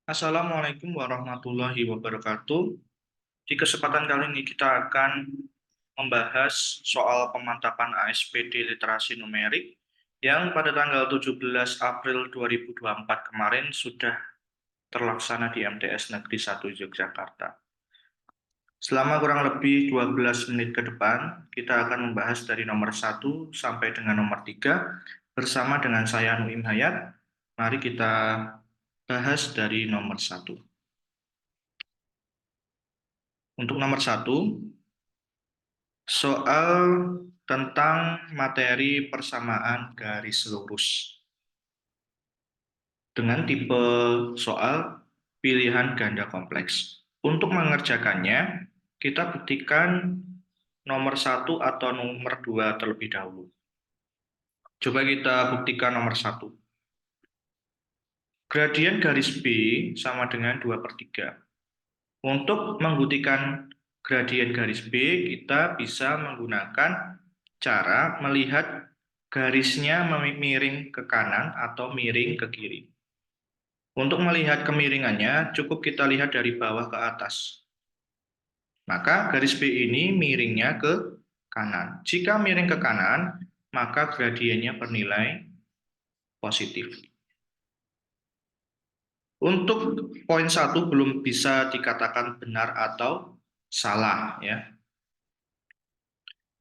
Assalamualaikum warahmatullahi wabarakatuh. Di kesempatan kali ini kita akan membahas soal pemantapan ASPD literasi numerik yang pada tanggal 17 April 2024 kemarin sudah terlaksana di MTS Negeri 1 Yogyakarta. Selama kurang lebih 12 menit ke depan, kita akan membahas dari nomor 1 sampai dengan nomor 3 bersama dengan saya Nuim Hayat. Mari kita bahas dari nomor 1. Untuk nomor 1, soal tentang materi persamaan garis lurus dengan tipe soal pilihan ganda kompleks. Untuk mengerjakannya, kita buktikan nomor 1 atau nomor 2 terlebih dahulu. Coba kita buktikan nomor 1. Gradien garis B sama dengan 2/3. Untuk membuktikan gradien garis B, kita bisa menggunakan cara melihat garisnya miring ke kanan atau miring ke kiri. Untuk melihat kemiringannya, cukup kita lihat dari bawah ke atas. Maka garis B ini miringnya ke kanan. Jika miring ke kanan, maka gradiennya bernilai positif. Untuk poin 1 belum bisa dikatakan benar atau salah, ya.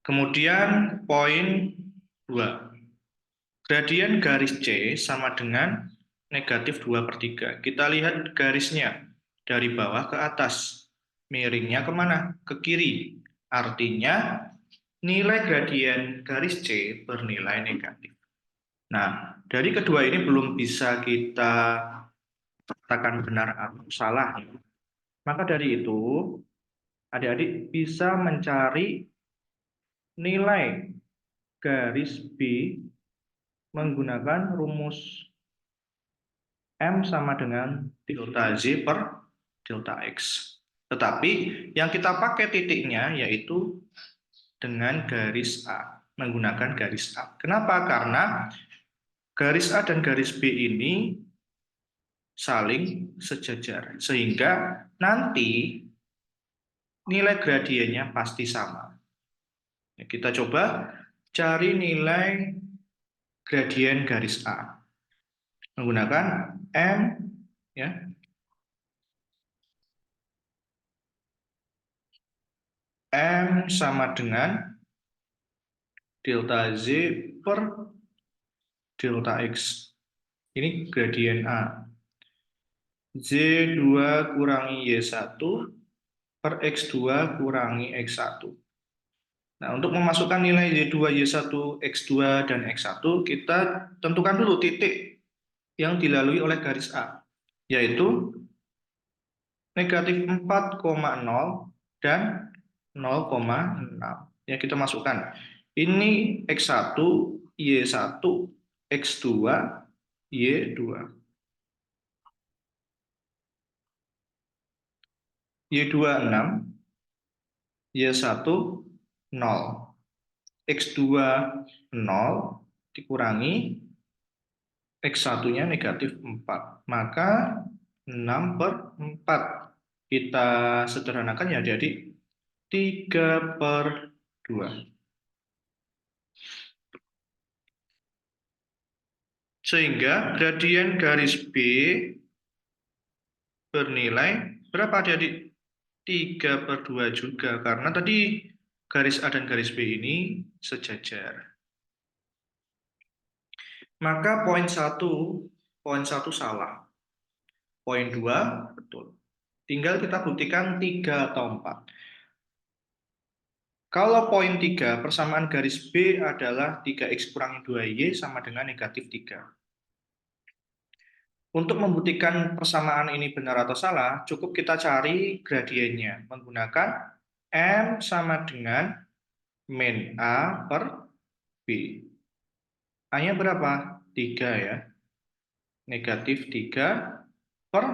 Kemudian poin 2. Gradien garis C sama dengan negatif 2/3. Kita lihat garisnya dari bawah ke atas. Miringnya kemana? Ke kiri. Artinya nilai gradien garis C bernilai negatif. Nah, dari kedua ini belum bisa kita katakan benar atau salah. Maka dari itu, adik-adik bisa mencari nilai garis B menggunakan rumus M sama dengan delta Z per delta X. Tetapi yang kita pakai titiknya yaitu dengan garis A, menggunakan garis A. Kenapa? Karena garis A dan garis B ini saling sejajar, sehingga nanti nilai gradiennya pasti sama. Kita coba cari nilai gradien garis A menggunakan M, ya, M sama dengan delta Z per delta X. Ini gradien A. Z2 kurangi Y1 per X2 kurangi X1. Nah, untuk memasukkan nilai Y2, Y1, X2, dan X1, kita tentukan dulu titik yang dilalui oleh garis A, yaitu negatif 4,0 dan 0,6. Ya, kita masukkan. Ini X1, Y1, X2, Y2. Y2 6, Y1 0. X2 0 dikurangi X1-nya negatif 4. Maka 6/4. Kita sederhanakan ya jadi 3/2. Sehingga gradien garis B bernilai berapa jadi 3/2 juga. Karena tadi garis A dan garis B ini sejajar. Maka poin 1 salah. Poin 2 betul. Tinggal kita buktikan 3 atau 4. Kalau poin 3, persamaan garis B adalah 3X kurangi 2Y sama dengan negatif 3. Untuk membuktikan persamaan ini benar atau salah, cukup kita cari gradiennya menggunakan M sama dengan min A per B. A-nya berapa? 3 ya. Negatif 3 per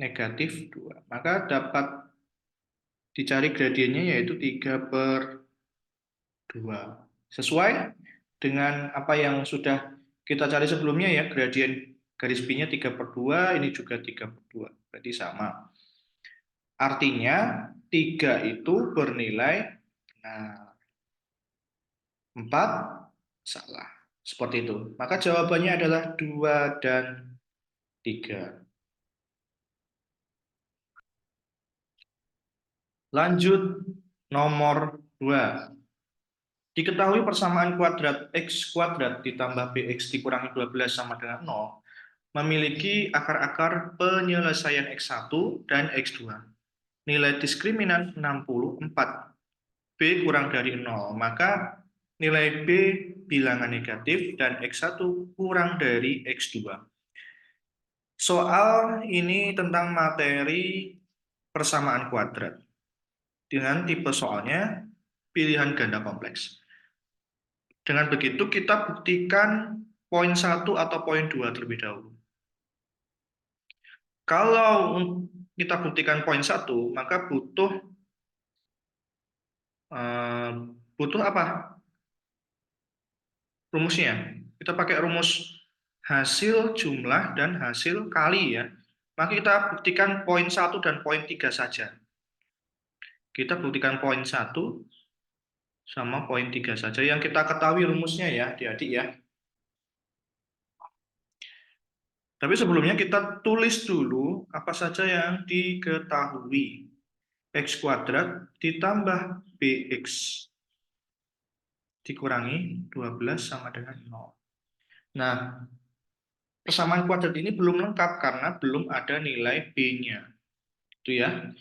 negatif 2. Maka dapat dicari gradiennya yaitu 3/2. Sesuai dengan apa yang sudah kita cari sebelumnya ya, gradien Garis B-nya 3/2, ini juga 3/2. Berarti sama. Artinya 3 itu bernilai benar. 4 salah. Seperti itu. Maka jawabannya adalah 2 dan 3. Lanjut nomor 2. Diketahui persamaan kuadrat x kuadrat ditambah bx dikurangi 12 sama dengan 0 memiliki akar-akar penyelesaian x1 dan x2. Nilai diskriminan 64. B kurang dari 0. Maka nilai B bilangan negatif dan x1 kurang dari x2. Soal ini tentang materi persamaan kuadrat. Dengan tipe soalnya pilihan ganda kompleks. Dengan begitu kita buktikan poin 1 atau poin 2 terlebih dahulu. Kalau kita buktikan poin 1, maka butuh apa? Rumusnya. Kita pakai rumus hasil jumlah dan hasil kali ya. Maka kita buktikan poin 1 dan poin 3 saja. Kita buktikan poin 1 sama poin 3 saja yang kita ketahui rumusnya ya, adik-adik ya. Tapi sebelumnya kita tulis dulu apa saja yang diketahui. X kuadrat ditambah BX dikurangi 12 sama dengan 0. Nah, persamaan kuadrat ini belum lengkap karena belum ada nilai B-nya. Itu ya.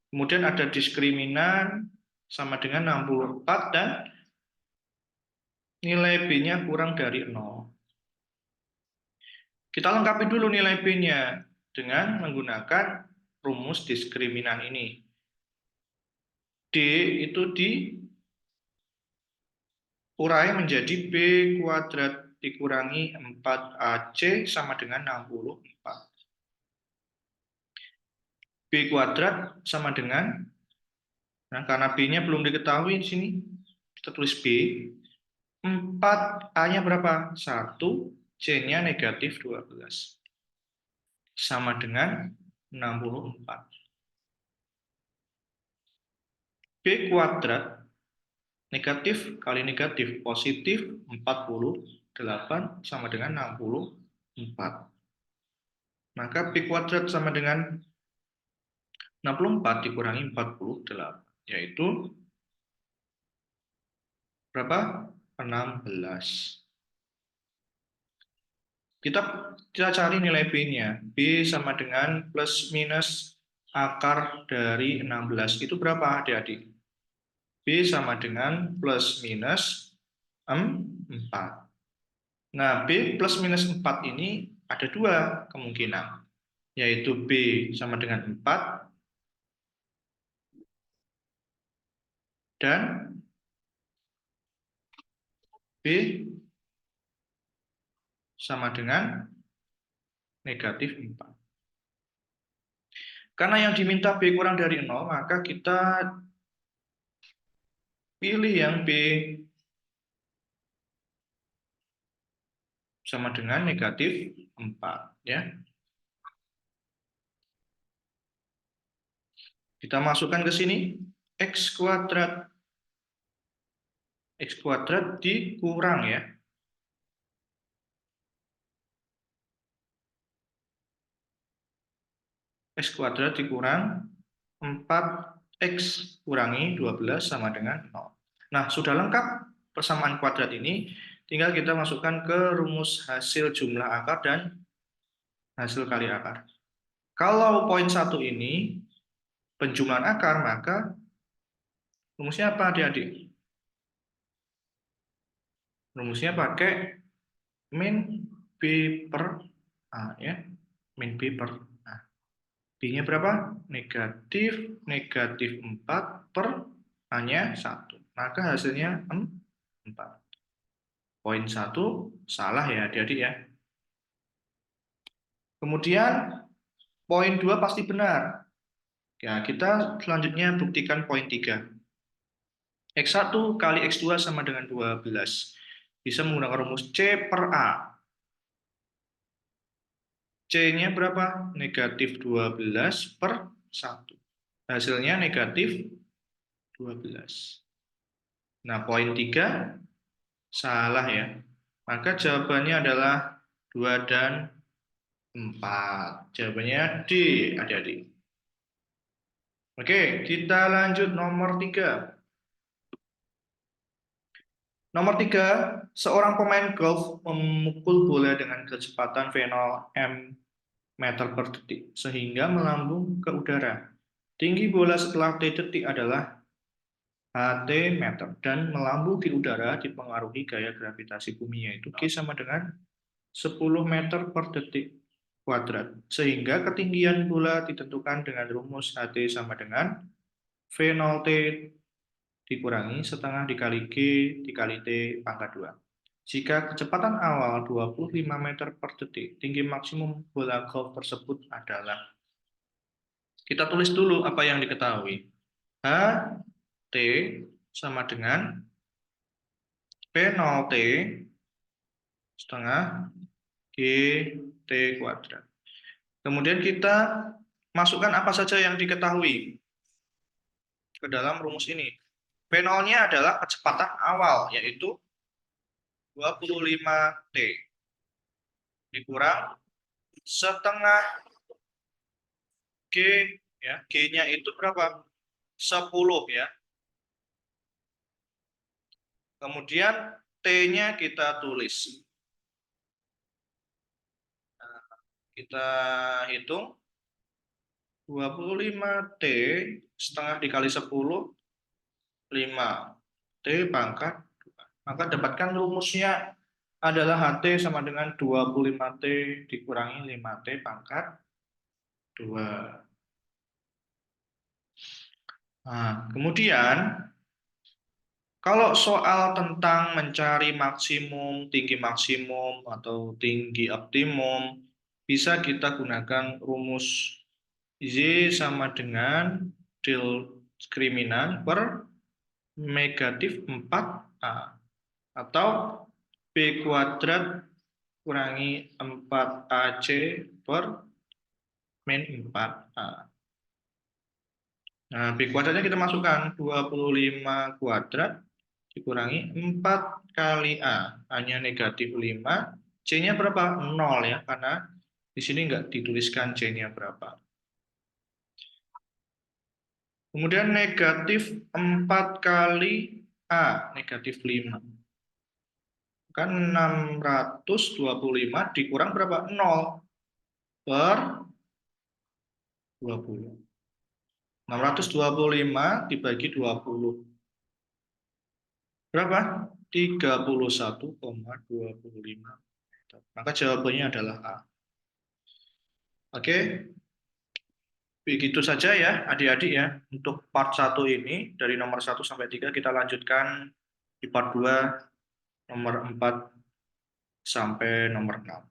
Kemudian ada diskriminan sama dengan 64 dan nilai B-nya kurang dari 0. Kita lengkapi dulu nilai B-nya dengan menggunakan rumus diskriminan ini. D itu dikurai menjadi B kuadrat dikurangi 4AC sama dengan 64. B kuadrat sama dengan, nah karena B-nya belum diketahui di sini, kita tulis B. 4A-nya berapa? 1, C-nya negatif 12. Sama dengan 64. B kuadrat negatif kali negatif positif 48 sama dengan 64. Maka B kuadrat sama dengan 64 dikurangi 48, yaitu berapa? 16. Kita cari nilai B-nya. B sama dengan plus minus akar dari 16. Itu berapa adik-adik? B sama dengan plus minus 4. Nah, B plus minus 4 ini ada dua kemungkinan, yaitu B sama dengan 4 dan B sama dengan negatif 4. Karena yang diminta B kurang dari 0, maka kita pilih yang B sama dengan negatif 4. Ya. Kita masukkan ke sini, X kuadrat. X kuadrat dikurang ya. X kuadrat dikurang 4X kurangi 12 sama dengan 0. Nah, sudah lengkap persamaan kuadrat ini, tinggal kita masukkan ke rumus hasil jumlah akar dan hasil kali akar. Kalau poin 1 ini penjumlahan akar, maka rumusnya apa adik-adik? Rumusnya pakai min B per A ya. Min B per A. B-nya berapa? Negatif 4 per A-nya 1. Maka hasilnya 4. Poin 1 salah ya adik-adik ya. Kemudian poin 2 pasti benar. Ya, kita selanjutnya buktikan poin 3. X1 kali X2 sama dengan 12. Bisa menggunakan rumus C per A. C-nya berapa? Negatif 12/1. Hasilnya negatif 12. Nah, poin 3 salah ya. Maka jawabannya adalah 2 dan 4. Jawabannya D, adik-adik. Oke, kita lanjut nomor 3. Nomor 3, seorang pemain golf memukul bola dengan kecepatan V0 m meter per detik, sehingga melambung ke udara. Tinggi bola setelah T detik adalah HT meter, dan melambung di udara dipengaruhi gaya gravitasi bumi, yaitu G sama dengan 10 meter per detik kuadrat. Sehingga ketinggian bola ditentukan dengan rumus HT sama dengan V0T dikurangi setengah dikali G dikali T pangkat 2. Jika kecepatan awal 25 meter per detik, tinggi maksimum bola golf tersebut adalah. Kita tulis dulu apa yang diketahui. H, T sama dengan P0T setengah G T kuadrat. Kemudian kita masukkan apa saja yang diketahui ke dalam rumus ini. P0-nya adalah kecepatan awal, yaitu 25T dikurang setengah G, ya, G-nya itu berapa? 10 ya. Kemudian T-nya kita tulis. Nah, kita hitung 25T setengah dikali 10, 5. T pangkat 2. Maka dapatkan rumusnya adalah HT sama dengan 25T dikurangi 5T pangkat 2. Nah, kemudian kalau soal tentang mencari maksimum, tinggi maksimum, atau tinggi optimum, bisa kita gunakan rumus Y sama dengan diskriminan per negatif 4A. Atau B kuadrat kurangi 4AC per min 4A. Nah, B kuadratnya kita masukkan 25 kuadrat dikurangi 4 kali A. Hanya negatif 5. C-nya berapa? 0 ya, karena di sini nggak dituliskan C-nya berapa. Kemudian negatif 4 kali A, negatif 5. Kan 625 dikurang berapa? 0 per 20. 625 dibagi 20. Berapa? 31,25. Maka jawabannya adalah A. Oke, begitu saja ya adik-adik ya. Untuk part 1 ini, dari nomor 1 sampai 3 kita lanjutkan di part 2, nomor 4 sampai nomor 6.